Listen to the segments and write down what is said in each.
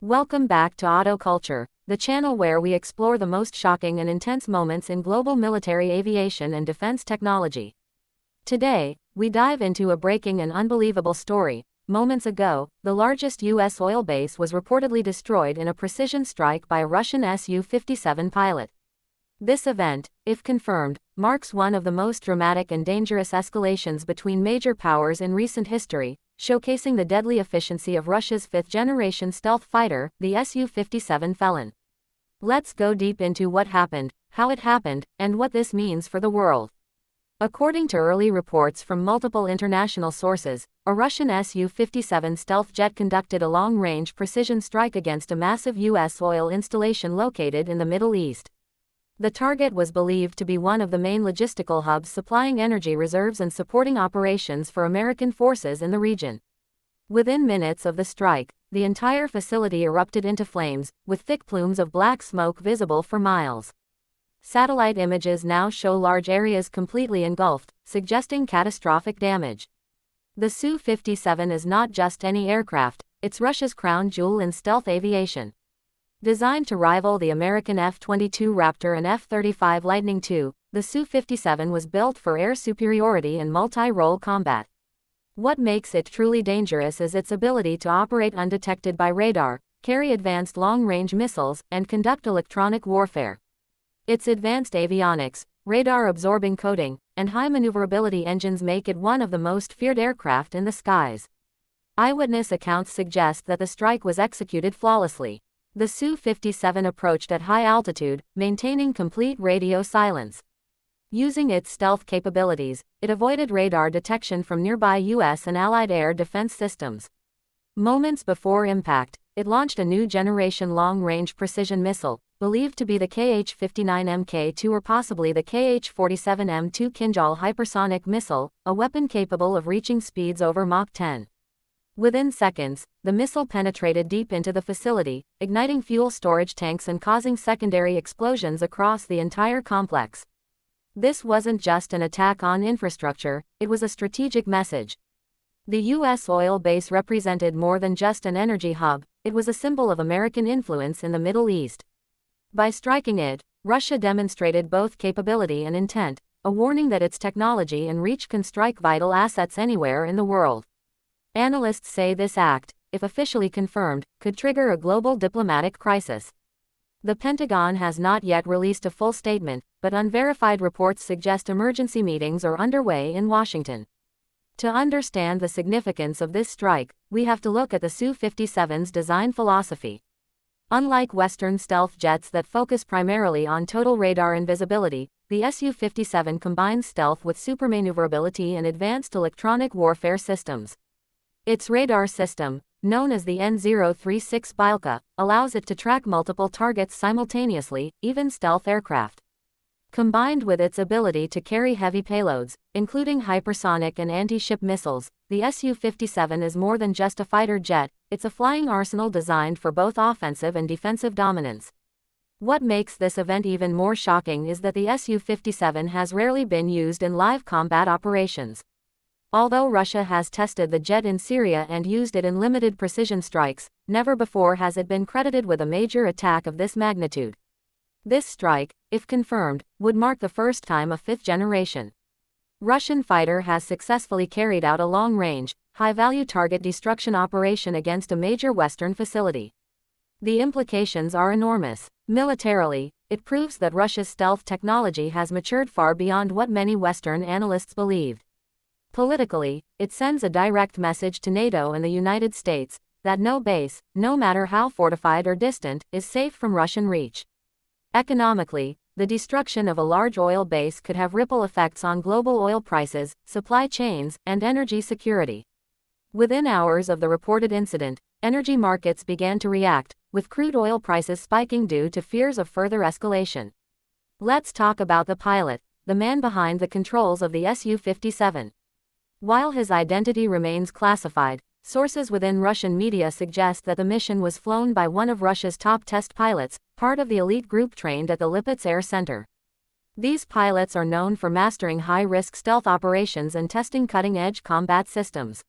Welcome back to Auto Culture, the channel where we explore the most shocking and intense moments in global military aviation and defense technology. Today, we dive into a breaking and unbelievable story. Moments ago, the largest U.S. oil base was reportedly destroyed in a precision strike by a Russian Su-57 pilot. This event, if confirmed, marks one of the most dramatic and dangerous escalations between major powers in recent history, showcasing the deadly efficiency of Russia's fifth-generation stealth fighter, the Su-57 Felon. Let's go deep into what happened, how it happened, and what this means for the world. According to early reports from multiple international sources, a Russian Su-57 stealth jet conducted a long-range precision strike against a massive U.S. oil installation located in the Middle East. The target was believed to be one of the main logistical hubs supplying energy reserves and supporting operations for American forces in the region. Within minutes of the strike, the entire facility erupted into flames, with thick plumes of black smoke visible for miles. Satellite images now show large areas completely engulfed, suggesting catastrophic damage. The Su-57 is not just any aircraft, it's Russia's crown jewel in stealth aviation. Designed to rival the American F-22 Raptor and F-35 Lightning II, the Su-57 was built for air superiority and multi-role combat. What makes it truly dangerous is its ability to operate undetected by radar, carry advanced long-range missiles, and conduct electronic warfare. Its advanced avionics, radar-absorbing coating, and high maneuverability engines make it one of the most feared aircraft in the skies. Eyewitness accounts suggest that the strike was executed flawlessly. The Su-57 approached at high altitude, maintaining complete radio silence. Using its stealth capabilities, it avoided radar detection from nearby U.S. and Allied air defense systems. Moments before impact, it launched a new generation long-range precision missile, believed to be the Kh-59 Mk2 or possibly the Kh-47 M2 Kinjal hypersonic missile, a weapon capable of reaching speeds over Mach 10. Within seconds, the missile penetrated deep into the facility, igniting fuel storage tanks and causing secondary explosions across the entire complex. This wasn't just an attack on infrastructure, it was a strategic message. The U.S. oil base represented more than just an energy hub, it was a symbol of American influence in the Middle East. By striking it, Russia demonstrated both capability and intent, a warning that its technology and reach can strike vital assets anywhere in the world. Analysts say this act, if officially confirmed, could trigger a global diplomatic crisis. The Pentagon has not yet released a full statement, but unverified reports suggest emergency meetings are underway in Washington. To understand the significance of this strike, we have to look at the Su-57's design philosophy. Unlike Western stealth jets that focus primarily on total radar invisibility, the Su-57 combines stealth with supermaneuverability and advanced electronic warfare systems. Its radar system, known as the N-036 Bilka, allows it to track multiple targets simultaneously, even stealth aircraft. Combined with its ability to carry heavy payloads, including hypersonic and anti-ship missiles, the Su-57 is more than just a fighter jet, it's a flying arsenal designed for both offensive and defensive dominance. What makes this event even more shocking is that the Su-57 has rarely been used in live combat operations. Although Russia has tested the jet in Syria and used it in limited precision strikes, never before has it been credited with a major attack of this magnitude. This strike, if confirmed, would mark the first time a fifth-generation Russian fighter has successfully carried out a long-range, high-value target destruction operation against a major Western facility. The implications are enormous. Militarily, it proves that Russia's stealth technology has matured far beyond what many Western analysts believed. Politically, it sends a direct message to NATO and the United States that no base, no matter how fortified or distant, is safe from Russian reach. Economically, the destruction of a large oil base could have ripple effects on global oil prices, supply chains, and energy security. Within hours of the reported incident, energy markets began to react, with crude oil prices spiking due to fears of further escalation. Let's talk about the pilot, the man behind the controls of the Su-57. While his identity remains classified, sources within Russian media suggest that the mission was flown by one of Russia's top test pilots, part of the elite group trained at the Lipets Air Center. These pilots are known for mastering high-risk stealth operations and testing cutting-edge combat systems.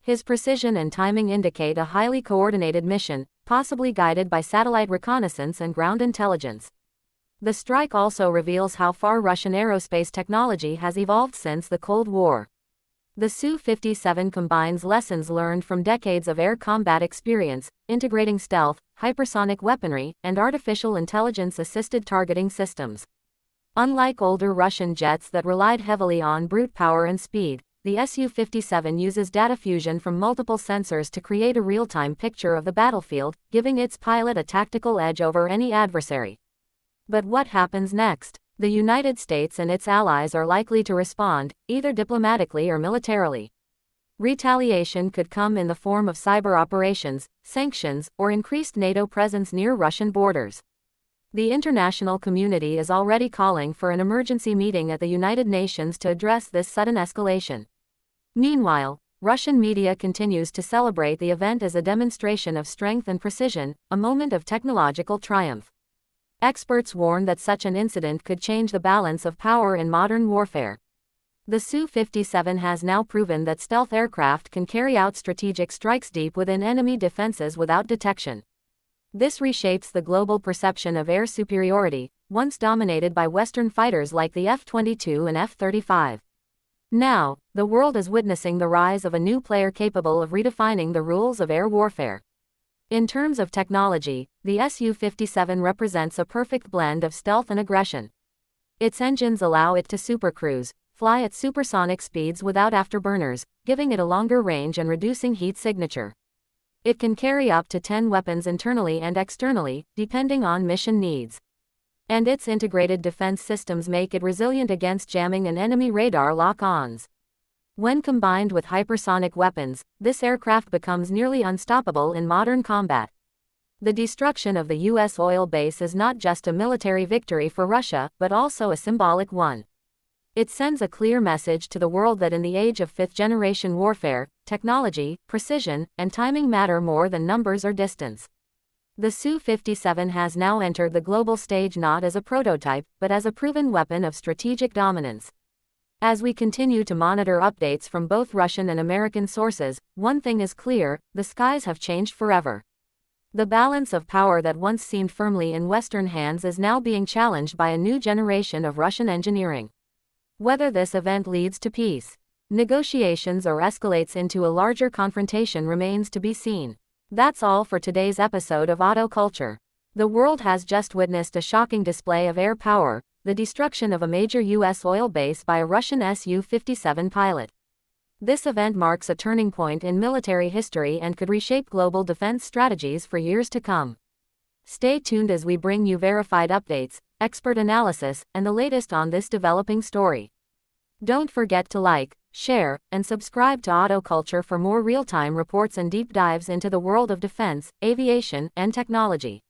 His precision and timing indicate a highly coordinated mission, possibly guided by satellite reconnaissance and ground intelligence. The strike also reveals how far Russian aerospace technology has evolved since the Cold War. The Su-57 combines lessons learned from decades of air combat experience, integrating stealth, hypersonic weaponry, and artificial intelligence-assisted targeting systems. Unlike older Russian jets that relied heavily on brute power and speed, the Su-57 uses data fusion from multiple sensors to create a real-time picture of the battlefield, giving its pilot a tactical edge over any adversary. But what happens next? The United States and its allies are likely to respond, either diplomatically or militarily. Retaliation could come in the form of cyber operations, sanctions, or increased NATO presence near Russian borders. The international community is already calling for an emergency meeting at the United Nations to address this sudden escalation. Meanwhile, Russian media continues to celebrate the event as a demonstration of strength and precision, a moment of technological triumph. Experts warn that such an incident could change the balance of power in modern warfare. The Su-57 has now proven that stealth aircraft can carry out strategic strikes deep within enemy defenses without detection. This reshapes the global perception of air superiority, once dominated by Western fighters like the F-22 and F-35. Now, the world is witnessing the rise of a new player capable of redefining the rules of air warfare. In terms of technology, the Su-57 represents a perfect blend of stealth and aggression. Its engines allow it to supercruise, fly at supersonic speeds without afterburners, giving it a longer range and reducing heat signature. It can carry up to 10 weapons internally and externally, depending on mission needs. And its integrated defense systems make it resilient against jamming and enemy radar lock-ons. When combined with hypersonic weapons, this aircraft becomes nearly unstoppable in modern combat. The destruction of the U.S. oil base is not just a military victory for Russia, but also a symbolic one. It sends a clear message to the world that in the age of fifth-generation warfare, technology, precision, and timing matter more than numbers or distance. The Su-57 has now entered the global stage not as a prototype, but as a proven weapon of strategic dominance. As we continue to monitor updates from both Russian and American sources, one thing is clear: the skies have changed forever. The balance of power that once seemed firmly in Western hands is now being challenged by a new generation of Russian engineering. Whether this event leads to peace, negotiations, or escalates into a larger confrontation remains to be seen. That's all for today's episode of Auto Culture. The world has just witnessed a shocking display of air power, the destruction of a major U.S. oil base by a Russian Su-57 pilot. This event marks a turning point in military history and could reshape global defense strategies for years to come. Stay tuned as we bring you verified updates, expert analysis, and the latest on this developing story. Don't forget to like, share, and subscribe to Auto Culture for more real-time reports and deep dives into the world of defense, aviation, and technology.